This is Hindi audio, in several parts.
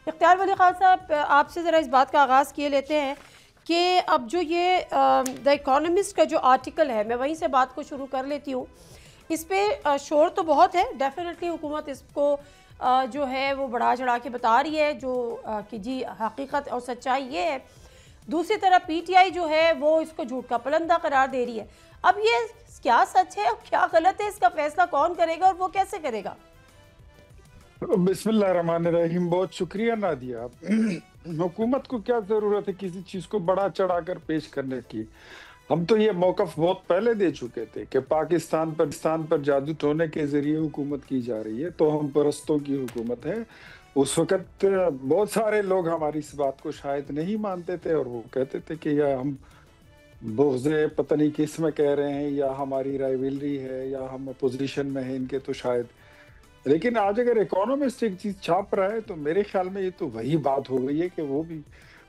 इख्तियार वली खान साहब, आपसे ज़रा इस बात का आगाज़ किए लेते हैं कि अब जो ये द इकोनॉमिस्ट का जो आर्टिकल है, मैं वहीं से बात को शुरू कर लेती हूँ। इस पे शोर तो बहुत है, डेफिनेटली हुकूमत इसको जो है वो बढ़ा चढ़ा के बता रही है जो कि जी हकीकत और सच्चाई ये है। दूसरी तरफ पीटीआई जो है वो इसको झूठ का पलंदा करार दे रही है। अब ये क्या सच है और क्या गलत है, इसका फैसला कौन करेगा और वो कैसे करेगा? बिस्मिल्लाहिर्रहमानिर्रहीम। बहुत शुक्रिया नादिया। हुकूमत को क्या जरूरत है किसी चीज को बढ़ा चढ़ाकर पेश करने की। हम तो ये मौकफ बहुत पहले दे चुके थे कि पाकिस्तान पर जादू टोने के जरिए हुकूमत की जा रही है, तो हम परस्तों की हुकूमत है। उस वक्त बहुत सारे लोग हमारी इस बात को शायद नहीं मानते थे और वो कहते थे कि या हम बुग़्ज़ पता नहीं किस में कह रहे हैं, या हमारी राइवलरी है, या हम अपोजिशन में हैं इनके, तो शायद। लेकिन आज अगर इकोनॉमिस्ट एक चीज छाप रहा है तो मेरे ख्याल में ये तो वही बात हो गई है कि वो भी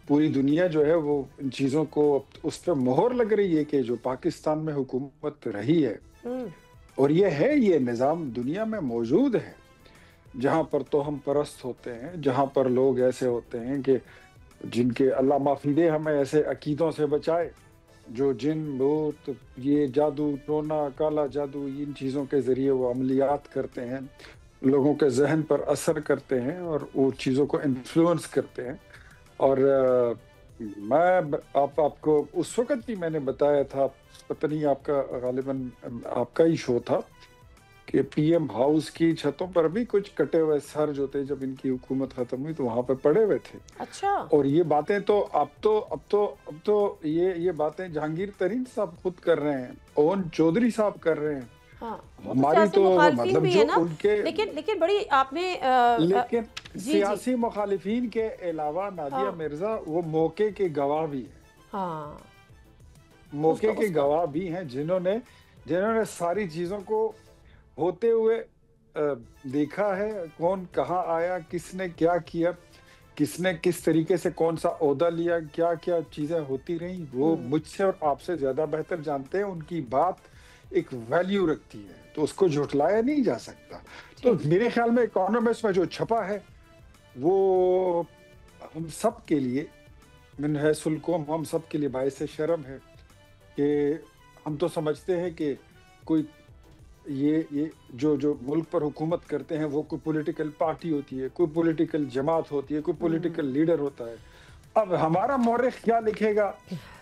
पूरी दुनिया जो है वो इन चीजों को उस पर मोहर लग रही है कि जो पाकिस्तान में हुकूमत रही है और ये निज़ाम दुनिया में मौजूद है, जहां पर तो हम परस्त होते हैं, जहां पर लोग ऐसे होते हैं कि जिनके अल्लाह माफी दे हमें ऐसे अकीदों से बचाए, जो जिन भूत ये जादू टोना काला जादू इन चीज़ों के ज़रिए वो अमलियात करते हैं, लोगों के जहन पर असर करते हैं और वो चीज़ों को इन्फ्लुएंस करते हैं। और आपको उस वक्त भी मैंने बताया था, पता नहीं आपका गालिबन आपका ही शो था, कि पीएम हाउस की छतों पर भी कुछ कटे हुए सर जो थे जब इनकी हुकूमत खत्म हुई तो वहां पर पड़े हुए थे। अच्छा। और ये बातें तो अब तो ये बातें जहांगीर तरीन साहब खुद कर रहे हैं, ओवन चौधरी साहब कर रहे हैं। हाँ, हमारी तो मतलब भी जो है ना? उनके लेकिन बड़ी आपने लेकिन जी सियासी मुखालिफिन के अलावा नादिया मिर्जा वो मौके के गवाह भी है। हाँ, मौके के गवाह भी हैं जिन्होंने सारी चीजों को होते हुए देखा है। कौन कहाँ आया, किसने क्या किया, किसने किस तरीके से कौन सा ओहदा लिया, क्या क्या चीजें होती रही, वो मुझसे और आपसे ज्यादा बेहतर जानते हैं। उनकी बात एक वैल्यू रखती है तो उसको झुठलाया नहीं जा सकता। तो मेरे ख्याल में इकोनॉमिस्ट में जो छपा है वो हम सब के लिए मिन हैसुल कौम, हम सब के लिए बाइस शर्म है कि हम तो समझते हैं कि कोई ये जो मुल्क पर हुकूमत करते हैं वो कोई पॉलिटिकल पार्टी होती है, कोई पॉलिटिकल जमात होती है, कोई पॉलिटिकल लीडर होता है। अब हमारा मौरिख क्या लिखेगा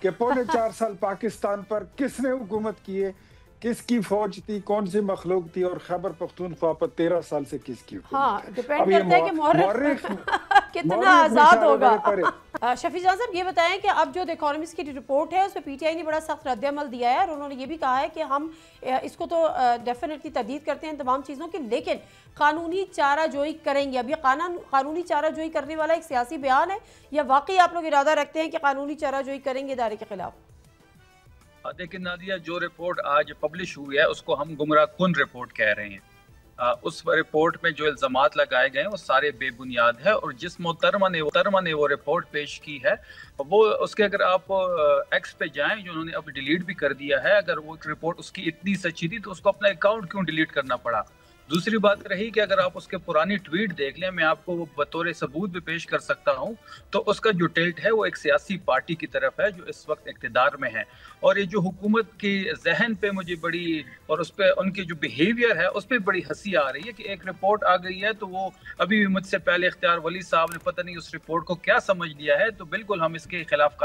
कि पौने 4 साल पाकिस्तान पर किसने हुकूमत की है, किसकी फौज थी, कौन सी मखलूक थी, और खैबर पख्तूनख्वा पर 13 साल से किसकी हुकूमत। हाँ, डिपेंड करता है कि मौरिख कितना आजाद होगा। शफी जान साहब, ये बताएं कि अब जो द इकोनॉमिस्ट की रिपोर्ट है उसमें पीटीआई ने बड़ा सख्त रद्द-ए-अमल दिया है और उन्होंने ये भी कहा है कि हम इसको तो डेफिनेटली तर्दीद करते हैं तमाम चीज़ों की, लेकिन कानूनी चाराजोई करेंगे। अब ये कानूनी चाराजोई करने वाला एक सियासी बयान है या वाकई आप लोग इरादा रखते हैं कि कानूनी चाराजोई करेंगे इदारे के खिलाफ? देखिए नादिया, जो रिपोर्ट आज पब्लिश हुई है उसको हम गुमराह कुन रिपोर्ट कह रहे हैं। उस रिपोर्ट में जो इल्जामात लगाए गए हैं वो सारे बेबुनियाद है, और जिस मोहतरमा ने वो रिपोर्ट पेश की है वो उसके अगर आप एक्स पे जाएं, जो उन्होंने अब डिलीट भी कर दिया है, अगर वो रिपोर्ट उसकी इतनी सच्ची थी तो उसको अपना अकाउंट क्यों डिलीट करना पड़ा। दूसरी बात रही कि अगर आप उसके पुरानी ट्वीट देख लें, मैं आपको वो बतौर सबूत भी पेश कर सकता हूं, तो उसका जो टिल्ट है वो एक सियासी पार्टी की तरफ है जो इस वक्त इक़्तिदार में है। और ये जो हुकूमत की जहन पे मुझे बड़ी, और उस पर उनकी जो बिहेवियर है उस पर बड़ी हंसी आ रही है कि एक रिपोर्ट आ गई है तो वो अभी भी मुझसे पहले इख्तियार वली साहब ने पता नहीं उस रिपोर्ट को क्या समझ लिया है। तो बिल्कुल हम इसके खिलाफ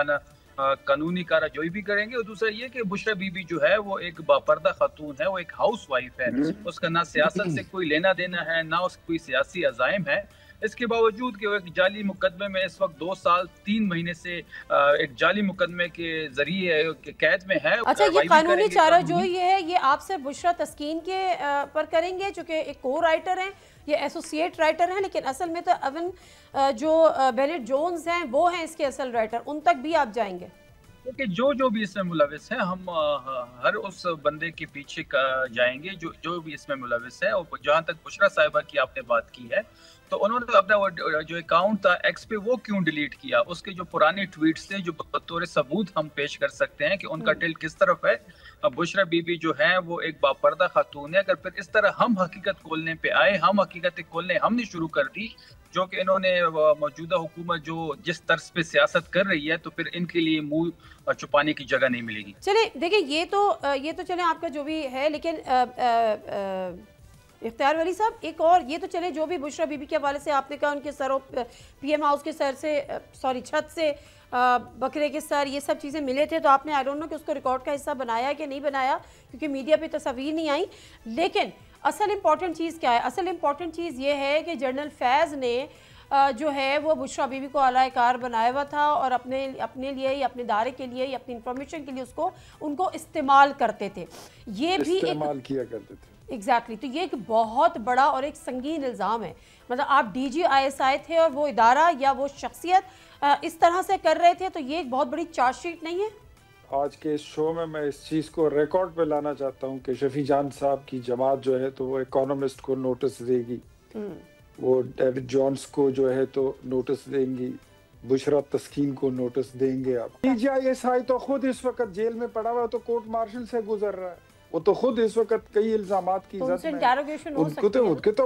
कानूनी कार्रवाई भी करेंगे। और दूसरा ये कि बुशरा बीबी जो है वो एक बापर्दा खातून है, वो एक हाउस वाइफ है, उसका ना सियासत से कोई लेना देना है ना उसका कोई सियासी अज़ाइम है। इसके बावजूद कि वो एक जाली मुकदमे में इस वक्त 2 साल 3 महीने से एक जाली मुकदमे के जरिए कैद में है। अच्छा, ये कानूनी चाराजोई है, ये आप सिर्फ बुशरा तस्कीन के पर करेंगे जो कि एक को राइटर हैं, ये एसोसिएट राइटर हैं, लेकिन असल में तो अवन जो बेनेट जोन्स हैं वो हैं इसके असल राइटर, उन तक भी आप जाएंगे? क्योंकि जो भी इसमें मुलविस है हम हर उस बंदे के पीछे जाएंगे जो भी इसमें मुलविस है। और जहाँ तक बुशरा साहिबा की आपने बात की है, तो उन्होंने अपना जो अकाउंट था एक्स पे वो क्यों डिलीट किया, उसके जो पुराने ट्वीट्स थे जो बतौर सबूत हम पेश कर सकते हैं कि उनका टिल्ट किस तरफ है। बुशरा बीबी जो है वो एक बापर्दा खातून है। अगर फिर इस तरह हम हकीकत खोलने पे आए, हम हकीकत खोलने हमने शुरू कर दी, जो कि इन्होंने मौजूदा हुकूमत जो जिस तर्ज पे सियासत कर रही है, तो फिर इनके लिए मुंह छुपाने की जगह नहीं मिलेगी। चले देखिए, ये तो चले आपका जो भी है, लेकिन इख्तियार वली साहब, एक और ये तो चले जो भी बुशरा बीबी के हवाले से आपने कहा उनके सरों पीएम हाउस के सर से छत से बकरे के सर ये सब चीज़ें मिले थे, तो आपने आई डोंट नो कि उसको रिकॉर्ड का हिस्सा बनाया कि नहीं बनाया, क्योंकि मीडिया पे तस्वीर नहीं आई। लेकिन असल इम्पॉर्टेंट चीज़ क्या है? असल इम्पॉर्टेंट चीज़ ये है कि जनरल फैज़ ने जो है वो बुशरा बीबी को आला-ए-कार बनाया हुआ था और अपने लिए या अपने दायरे के लिए या अपनी इंफॉर्मेशन के लिए उनको इस्तेमाल करते थे। ये भी इस्तेमाल किया करते थे। एग्जैक्टली तो ये एक बहुत बड़ा और एक संगीन इल्ज़ाम है। मतलब आप DGISI थे और वो इदारा या वो शख्सियत इस तरह से कर रहे थे, तो ये एक बहुत बड़ी चार्जशीट नहीं है? आज के इस शो में मैं इस चीज़ को रिकॉर्ड पे लाना चाहता हूँ कि शफी जान साहब की जमात जो है तो वो इकोनॉमिस्ट को नोटिस देगी, वो डेविड जॉन्स को जो है तो नोटिस देंगी, बुशरा तस्कीन को नोटिस देंगे। आप DGISI तो खुद इस वक्त जेल में पड़ा हुआ है, तो कोर्ट मार्शल से गुजर रहा है, वो तो खुद इस वक्त कई इल्जामात की जद में उनके तो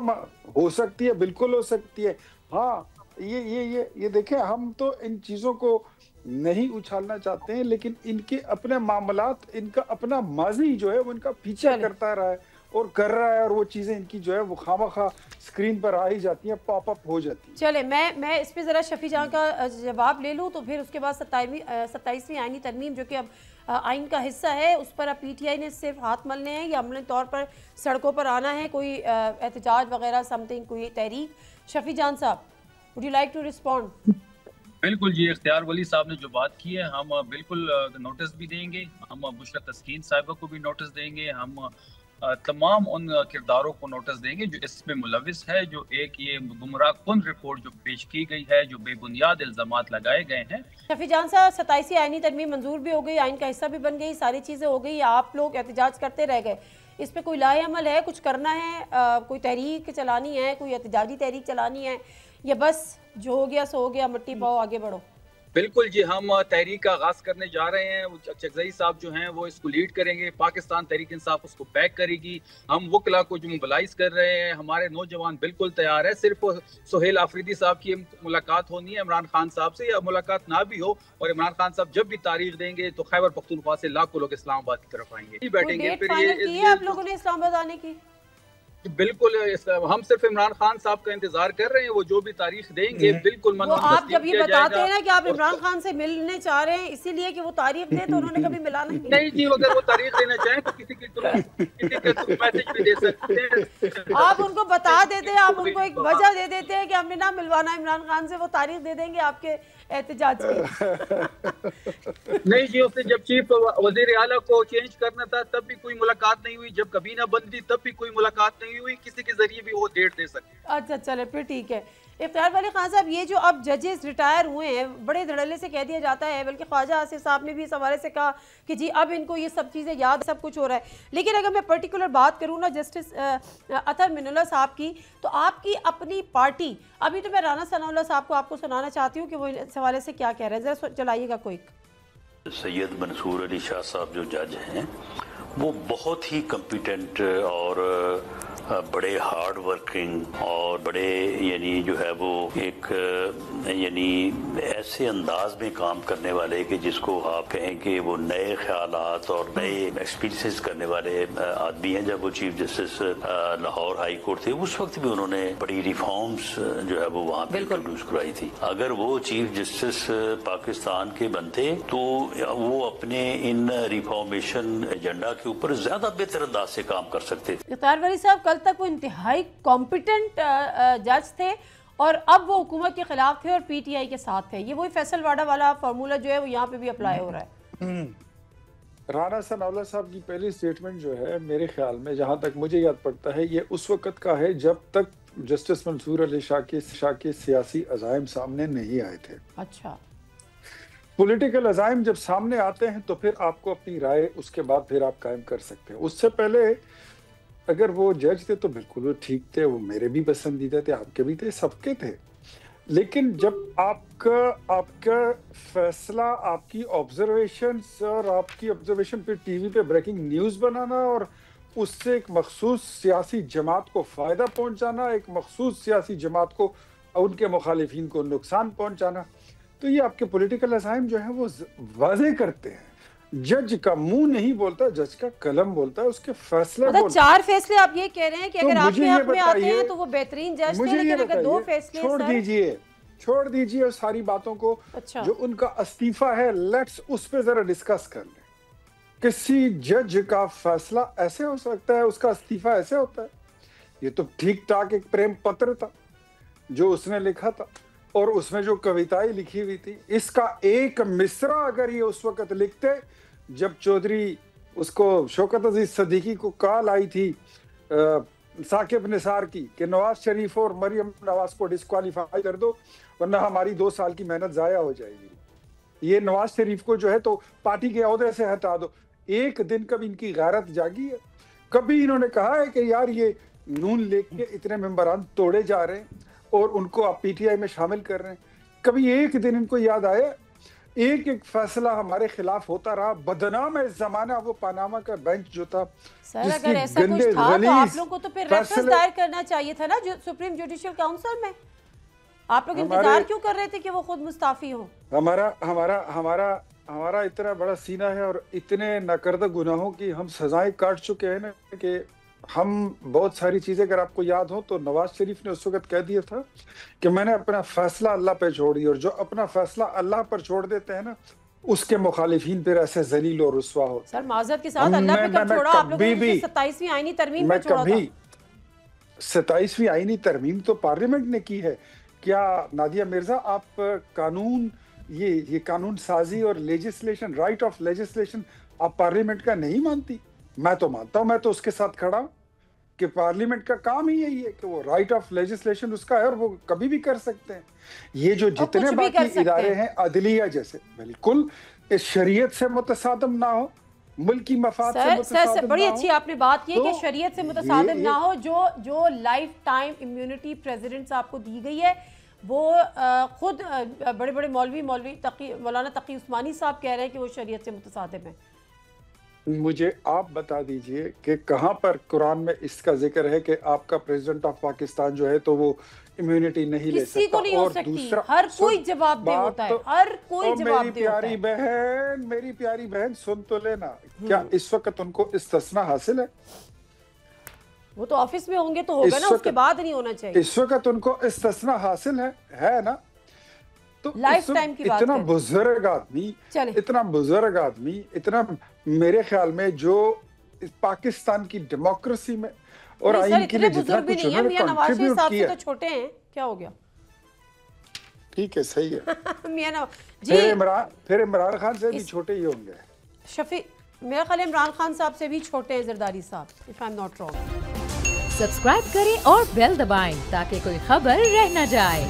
हो सकती है, बिल्कुल हो सकती है। हाँ, ये देखें, हम तो इन चीज़ों को नहीं उछालना चाहते हैं, लेकिन इनके अपने मामलात, इनका अपना माजी जो है वो इनका पीछा करता रहा है और कर रहा है, और वो चीज़ें इनकी जो है वो खामखा स्क्रीन पर आ ही जाती हैं, पॉपअप हो जाती हैं। चले मैं इस पे ज़रा शफी जहाँ का जवाब ले लूँ, तो फिर उसके बाद 27वीं आईनी तरमीम जो कि अब आइन का हिस्सा है, उस पर अब PTI ने सिर्फ हाथ मलने हैं या अमली तौर पर सड़कों पर आना है, कोई एहतजाज वगैरह समथिंग, कोई तहरीक? शफी जान साहब, would you like to respond? बिल्कुल जी, इख्तियार वली साहब ने जो बात की है, हम बिल्कुल नोटिस भी देंगे, हम बुशरा तस्कीन साहिबा को भी नोटिस देंगे, हम तमाम उन किरदारों को नोटिस देंगे जो इसमें मुलविस है, जो एक ये गुमराह कुन रिपोर्ट जो पेश की गई है, जो बेबुनियाद इल्जामात लगाए गए हैं। शफी जान साहब, 27वीं आईनी तरमीम मंजूर भी हो गई, आइन का हिस्सा भी बन गई, सारी चीज़ें हो गई, आप लोग एहतजाज करते रह गए, इस पर कोई लाए अमल है? कुछ करना है? कोई तहरीक चलानी है, कोई एहतजाजी तहरीक चलानी है, या बस जो हो गया सो हो गया, मिट्टी पाओ आगे बढ़ो? बिल्कुल जी, हम तहरीक का आगाज करने जा रहे हैं। चकजई साहब जो हैं वो इसको लीड करेंगे, पाकिस्तान तहरीक इंसाफ उसको बैक करेगी। हम वकला को जो मोबिलाइज कर रहे हैं, हमारे नौजवान बिल्कुल तैयार है। सिर्फ सुहेल आफरीदी साहब की मुलाकात होनी है इमरान खान साहब से, या मुलाकात ना भी हो और इमरान खान साहब जब भी तारीख देंगे तो खैबर पख्तूनख्वा से लाखों लोग इस्लामाबाद की तरफ आएंगे, बैठेंगे। फिर ये आप लोगों ने इस्लामाबाद आने की? बिल्कुल, हम सिर्फ इमरान खान साहब का इंतजार कर रहे हैं, वो जो भी तारीख देंगे बिल्कुल आप जब ये बताते हैं ना कि आप इमरान खान से मिलने चाह रहे हैं इसीलिए कि वो तारीख दे, तो उन्होंने कभी मिला नहीं जी, अगर वो तारीख देना चाहें तो किसी के मैसेज भी दे सकते हैं। आप उनको बता देते हैं, आप उनको एक वजह दे देते हैं कि हमने ना मिलवाना इमरान खान से, वो तारीख दे देंगे आपके एहतजाज की। नहीं जी, उसने जब चीफ वजीर आला को चेंज करना था तब भी कोई मुलाकात नहीं हुई, जब कबीना बंद थी तब भी कोई मुलाकात नहीं हुई, किसी के जरिए भी वो डेट दे सकते। अच्छा, चले फिर ठीक है। इफ्तियार वली खान साहब, ये जो अब जजेस रिटायर हुए हैं, बड़े धड़ल्ले से कह दिया जाता है, बल्कि ख्वाजा आसिफ साहब ने भी इस हवाले से कहा कि जी अब इनको ये सब चीज़ें याद, सब कुछ हो रहा है। लेकिन अगर मैं पर्टिकुलर बात करूँ ना जस्टिस अतर मिनुल्लाह साहब की, तो आपकी अपनी पार्टी, अभी तो मैं राना सनाउल्लाह साहब को आपको सुनाना चाहती हूँ कि वो इस हवाले से क्या कह रहे हैं, ज़रा चलाइएगा कोई। सैयद मंसूर अली शाह साहब जो जज हैं वो बहुत ही कॉम्पिटेंट और बड़े हार्ड वर्किंग और बड़े यानी जो है वो एक यानी ऐसे अंदाज में काम करने वाले कि जिसको आप कहें कि वो नए ख्यालात और नए एक्सपीरियंस करने वाले आदमी हैं। जब वो chief justice Lahore high court थे उस वक्त भी उन्होंने बड़ी रिफॉर्म्स जो है वो वहाँ पे इंट्रोड्यूस कराई थी। अगर वो चीफ जस्टिस पाकिस्तान के बनते तो वो अपने इन रिफॉर्मेशन एजेंडा के ऊपर ज्यादा बेहतर अंदाज से काम कर सकते थे। इफ्तियार वली साहब, कल तक वो इंतहाई कॉम्पिटेंट जज थे और अब वो हुकूमत के खिलाफ थे और PTI के साथ थे। ये वही फैसलवाड़ा वाला फार्मूला जो है वो यहाँ पे भी अप्लाई हो रहा है। राना सनाउल्लाह साहब की पहली स्टेटमेंट जो है मेरे ख्याल में, जहाँ तक मुझे याद पड़ता है, ये उस वक्त का है जब तक जस्टिस मंसूर अली शाह के सियासी अज़ाइम सामने नहीं आए थे। अच्छा, पॉलिटिकल अज़ाइम जब सामने आते हैं तो फिर आपको अपनी राय उसके बाद फिर आप कायम कर सकते हैं। उससे पहले अगर वो जज थे तो बिल्कुल वो ठीक थे, वो मेरे भी पसंदीदा थे, आपके भी थे, सबके थे। लेकिन जब आपका फैसला, आपकी ऑब्जर्वेशंस और आपकी ऑब्जर्वेशन पे टीवी पे ब्रेकिंग न्यूज़ बनाना और उससे एक मखसूस सियासी जमात को फ़ायदा पहुंचाना, एक मखसूस सियासी जमात को और उनके मुखालिफिन को नुकसान पहुंचाना। तो ये आपके पॉलिटिकल अज़ाइम जो है वो वाज़े करते हैं। जज का मुंह नहीं बोलता, जज का कलम बोलता है, उसके फैसले मतलब 4 फैसले आप ये कह रहे हैं कि तो अगर आपके हक में आते बताइए, हैं तो वो बेहतरीन जज थे, मुझे लेकिन ये अगर 2 बताइए, फैसले छोड़ दीजिए सारी बातों को। अच्छा। जो उनका इस्तीफा है, लेट्स उस पे जरा डिस्कस कर लें। किसी जज का फैसला ऐसे हो सकता है, उसका इस्तीफा ऐसे होता है? ये तो ठीक ठाक एक प्रेम पत्र था जो उसने लिखा था, और उसमें जो कविताएं लिखी हुई थी, इसका एक मिसरा अगर ये उस वक्त लिखते जब चौधरी उसको शौकत अजीज सदीकी को कॉल आई थी साकिब निसार की कि नवाज शरीफ और मरियम नवाज को डिस्क्वालीफाई कर दो वरना हमारी 2 साल की मेहनत जाया हो जाएगी, ये नवाज शरीफ को जो है तो पार्टी के ओहदे से हटा दो। एक दिन कभी इनकी गैरत जागी है? कभी इन्होंने कहा है कि यार ये नून लेके इतने मेंबरान तोड़े जा रहे हैं और उनको आप पीटीआई में शामिल कर रहे हैं? कभी एक दिन इनको याद आया? एक एक फैसला हमारे खिलाफ होता रहा। बदनाम है जमाना वो पनामा का बेंच जो था। सर अगर ऐसा कुछ था तो आप लोगों को तो फिर रेफरेंस दायर करना चाहिए था ना जो सुप्रीम जुडिशियल काउंसिल में। आप लोग इंतजार क्यों कर रहे थे कि वो खुद मुस्ताफी हो? हमारा इतना बड़ा सीना है और इतने नाकर्दा गुनाहों की हम सजाएं काट चुके हैं ना कि हम बहुत सारी चीजें, अगर आपको याद हो तो नवाज शरीफ ने उस वक्त कह दिया था कि मैंने अपना फैसला अल्लाह पे छोड़ दिया, और जो अपना फैसला अल्लाह पर छोड़ देते हैं ना उसके मुखालिफिन फिर ऐसे जलील और रुस्वा हो। सर माजरत के साथ अल्लाह पे कब छोड़ा आप लोगों ने? 27वीं आईनी तरमीम पे छोड़ा था। 27वीं आईनी तरमीम तो पार्लियामेंट ने की है। क्या नादिया मिर्जा आप कानून ये कानून साजी और लेजिस्लेशन, राइट ऑफ लेजिस्लेशन आप पार्लियामेंट का नहीं मानती? मैं तो मानता हूं, मैं तो उसके साथ खड़ा हूं कि पार्लियामेंट का काम ही यही है कि वो राइट ऑफ लेजिस्लेशन उसका है और वो कभी भी कर सकते हैं। ये जो जितने बाकी इदारे हैं अदलिया जैसे, बिल्कुल इस शरीयत से मुतसादिम ना हो, मुल्की मफाद से मुतसादिम ना हो। बड़ी अच्छी आपने बात की कि शरीयत से मुतसादिम ना हो। जो लाइफ टाइम इम्यूनिटी प्रेसिडेंट साहब को दी गई है वो खुद बड़े बड़े मौलाना तकी उस्मानी साहब कह रहे हैं कि वो शरीयत से मुतसादिम है। मुझे आप बता दीजिए कि कहां पर कुरान में इसका जिक्र है कि आपका प्रेसिडेंट ऑफ पाकिस्तान जो है तो वो इम्यूनिटी नहीं ले सकता? किसी को नहीं हो सकती, हर कोई जवाबदेह होता है, हर कोई जवाबदेह होता है। मेरी प्यारी बहन सुन तो लेना, क्या इस वक्त उनको इस्तिस्ना हासिल है? वो तो ऑफिस में होंगे तो होगा ना, उसके बाद नहीं होना चाहिए। इस वक्त उनको इस्तिस्ना हासिल है ना? तो लाइफ टाइम की बात इतना बुजुर्ग आदमी, इतना मेरे ख्याल में जो पाकिस्तान की डेमोक्रेसी में और आइन के लिए जितना कुछ उन्होंने कंट्रीब्यूट किया, तो छोटे हैं, क्या हो गया? ठीक है, सही है। मियां नवाज फिर इमरान खान से भी छोटे ही होंगे। शफी, मेरा ख्याल इमरान खान साहब से भी छोटे हैं जरदारी साहब, if I am not wrong. Subscribe करें और बेल दबाएं ताकि कोई खबर रह न जाए।